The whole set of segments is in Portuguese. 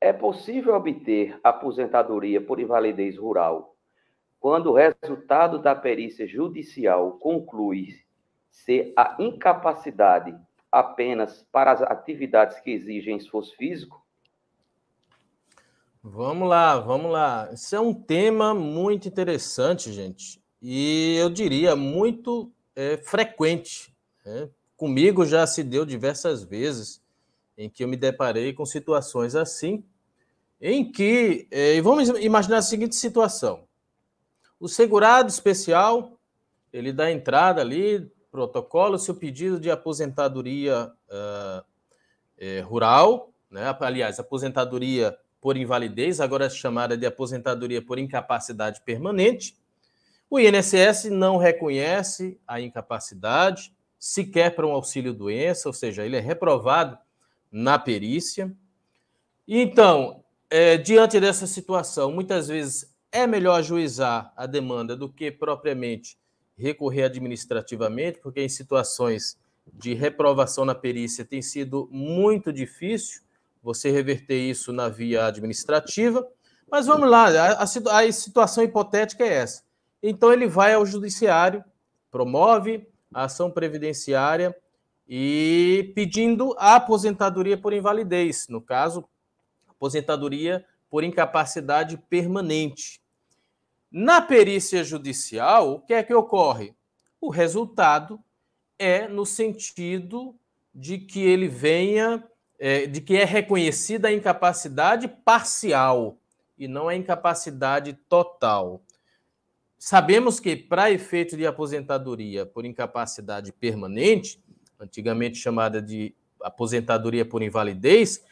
É possível obter aposentadoria por invalidez rural quando o resultado da perícia judicial conclui ser a incapacidade apenas para as atividades que exigem esforço físico? Vamos lá, vamos lá. Isso é um tema muito interessante, gente, e eu diria muito frequente, né? Comigo já se deu diversas vezes em que eu me deparei com situações assim, em que, e vamos imaginar a seguinte situação: o segurado especial, ele dá entrada ali, protocola o seu pedido de aposentadoria rural, né? Aliás, aposentadoria por invalidez, agora é chamada de aposentadoria por incapacidade permanente. O INSS não reconhece a incapacidade, sequer para um auxílio-doença, ou seja, ele é reprovado na perícia. Então, diante dessa situação, muitas vezes é melhor ajuizar a demanda do que propriamente recorrer administrativamente, porque em situações de reprovação na perícia tem sido muito difícil você reverter isso na via administrativa. Mas vamos lá, a situação hipotética é essa. Então ele vai ao judiciário, promove a ação previdenciária e pedindo a aposentadoria por invalidez, no caso, aposentadoria por incapacidade permanente. Na perícia judicial, o que é que ocorre? O resultado é no sentido de que ele venha, de que é reconhecida a incapacidade parcial e não a incapacidade total. Sabemos que, para efeito de aposentadoria por incapacidade permanente, antigamente chamada de aposentadoria por invalidez,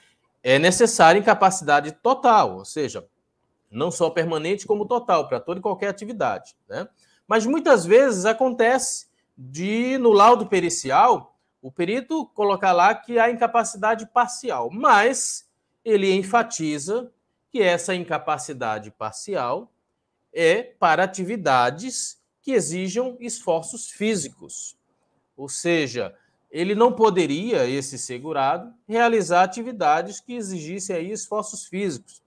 é necessária incapacidade total, ou seja, não só permanente como total, para toda e qualquer atividade, né? Mas muitas vezes acontece no laudo pericial, o perito colocar lá que há incapacidade parcial, mas ele enfatiza que essa incapacidade parcial é para atividades que exijam esforços físicos. Ou seja, ele não poderia, esse segurado, realizar atividades que exigissem aí esforços físicos.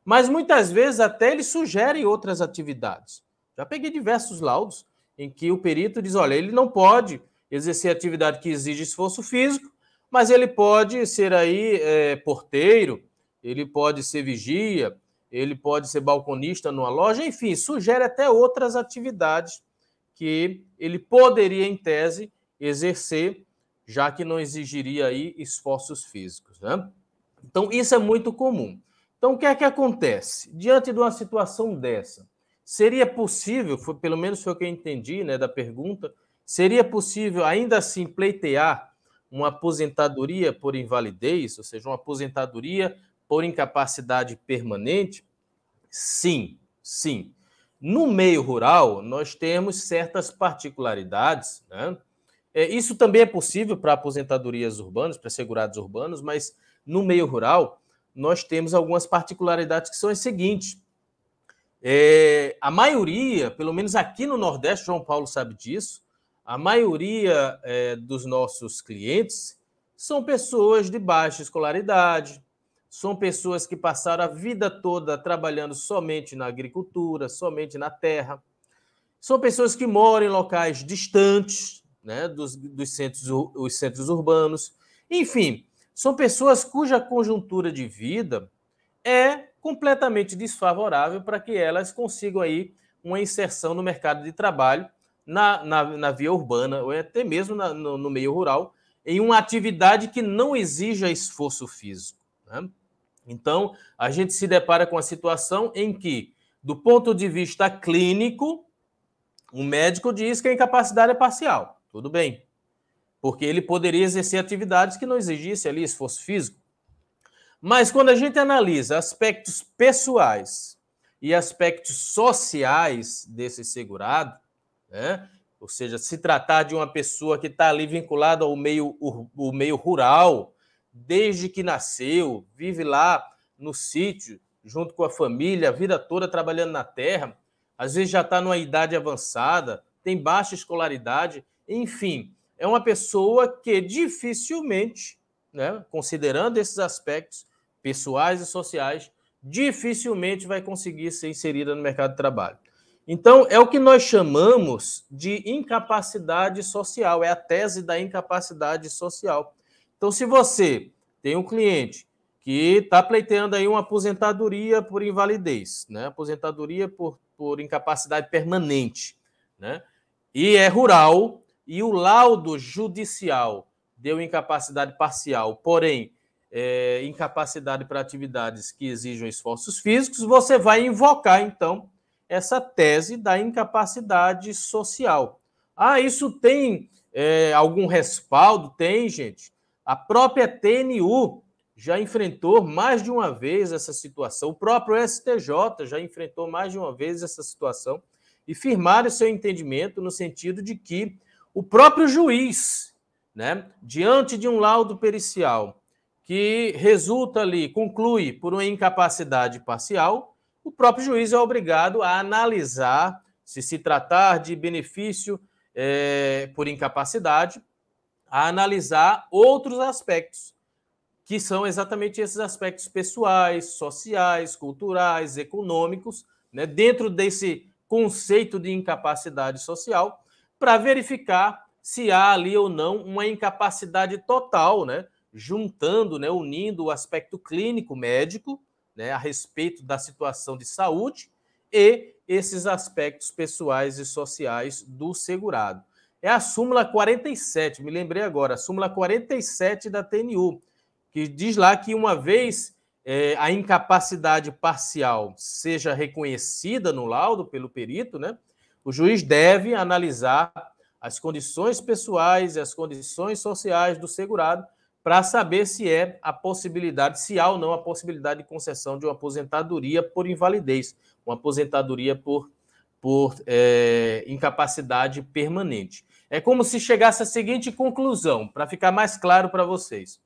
Mas muitas vezes até ele sugere outras atividades. Já peguei diversos laudos em que o perito diz, olha, ele não pode exercer atividade que exige esforço físico, mas ele pode ser aí porteiro, ele pode ser vigia, ele pode ser balconista numa loja, enfim, sugere até outras atividades que ele poderia, em tese, exercer, já que não exigiria aí esforços físicos, né? Então, isso é muito comum. Então, o que é que acontece? Diante de uma situação dessa, seria possível, pelo menos foi o que eu entendi, né, da pergunta, seria possível ainda assim pleitear uma aposentadoria por invalidez, ou seja, uma aposentadoria por incapacidade permanente? Sim, sim. No meio rural, nós temos certas particularidades, né? Isso também é possível para aposentadorias urbanas, para segurados urbanos, mas no meio rural, nós temos algumas particularidades que são as seguintes. A maioria, pelo menos aqui no Nordeste, João Paulo sabe disso, a maioria dos nossos clientes são pessoas de baixa escolaridade, são pessoas que passaram a vida toda trabalhando somente na agricultura, somente na terra, são pessoas que moram em locais distantes, né, dos centros urbanos, enfim, são pessoas cuja conjuntura de vida é completamente desfavorável para que elas consigam aí uma inserção no mercado de trabalho na via urbana, ou até mesmo no meio rural, em uma atividade que não exija esforço físico, né? Então, a gente se depara com a situação em que, do ponto de vista clínico, o médico diz que a incapacidade é parcial. Tudo bem, porque ele poderia exercer atividades que não exigissem ali esforço físico. Mas quando a gente analisa aspectos pessoais e aspectos sociais desse segurado, né? Ou seja, se tratar de uma pessoa que está ali vinculada ao meio rural, desde que nasceu, vive lá no sítio, junto com a família, a vida toda trabalhando na terra, às vezes já está numa idade avançada, tem baixa escolaridade, enfim, é uma pessoa que dificilmente, né, considerando esses aspectos, pessoais e sociais, dificilmente vai conseguir ser inserida no mercado de trabalho. Então, é o que nós chamamos de incapacidade social, é a tese da incapacidade social. Então, se você tem um cliente que está pleiteando aí uma aposentadoria por invalidez, né? Aposentadoria por incapacidade permanente, né? E é rural, e o laudo judicial deu incapacidade parcial, porém, incapacidade para atividades que exijam esforços físicos, você vai invocar, então, essa tese da incapacidade social. Ah, isso tem algum respaldo? Tem, gente. A própria TNU já enfrentou mais de uma vez essa situação. O próprio STJ já enfrentou mais de uma vez essa situação e firmaram seu entendimento no sentido de que o próprio juiz, né, diante de um laudo pericial que resulta ali, conclui por uma incapacidade parcial, o próprio juiz é obrigado a analisar se tratar de benefício por incapacidade, a analisar outros aspectos, que são exatamente esses aspectos pessoais, sociais, culturais, econômicos, né, dentro desse conceito de incapacidade social, para verificar se há ali ou não uma incapacidade total, né, juntando, né, unindo o aspecto clínico médico, né, a respeito da situação de saúde e esses aspectos pessoais e sociais do segurado. É a súmula 47, me lembrei agora, a súmula 47 da TNU, que diz lá que uma vez a incapacidade parcial seja reconhecida no laudo pelo perito, né, o juiz deve analisar as condições pessoais e as condições sociais do segurado para saber se há ou não a possibilidade de concessão de uma aposentadoria por invalidez, uma aposentadoria por incapacidade permanente. É como se chegasse à seguinte conclusão, para ficar mais claro para vocês.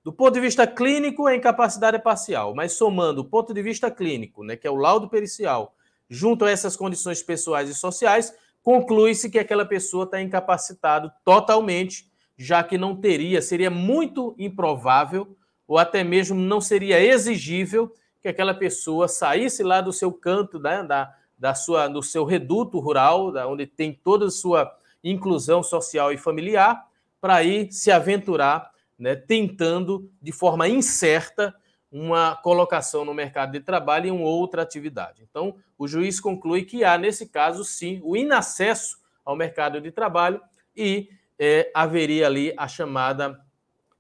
Do ponto de vista clínico, a incapacidade é parcial, mas somando o ponto de vista clínico, né, que é o laudo pericial, junto a essas condições pessoais e sociais, conclui-se que aquela pessoa está incapacitada totalmente, já que não seria muito improvável, ou até mesmo não seria exigível que aquela pessoa saísse lá do seu canto, né, do seu reduto rural, onde tem toda a sua inclusão social e familiar, para ir se aventurar, né, tentando de forma incerta uma colocação no mercado de trabalho em uma outra atividade. Então, o juiz conclui que há, nesse caso, sim, o inacesso ao mercado de trabalho e haveria ali a chamada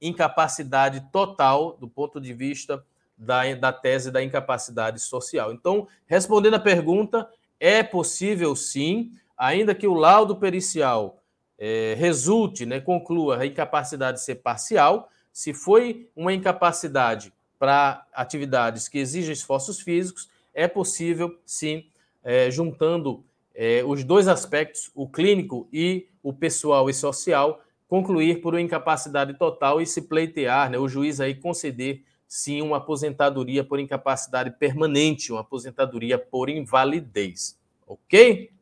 incapacidade total do ponto de vista da tese da incapacidade social. Então, respondendo à pergunta, é possível sim, ainda que o laudo pericial resulte, né, conclua a incapacidade ser parcial, se foi uma incapacidade para atividades que exigem esforços físicos, é possível, sim, juntando os dois aspectos, o clínico e o pessoal e social, concluir por uma incapacidade total e se pleitear, né, o juiz aí conceder, sim, uma aposentadoria por incapacidade permanente, uma aposentadoria por invalidez. Ok?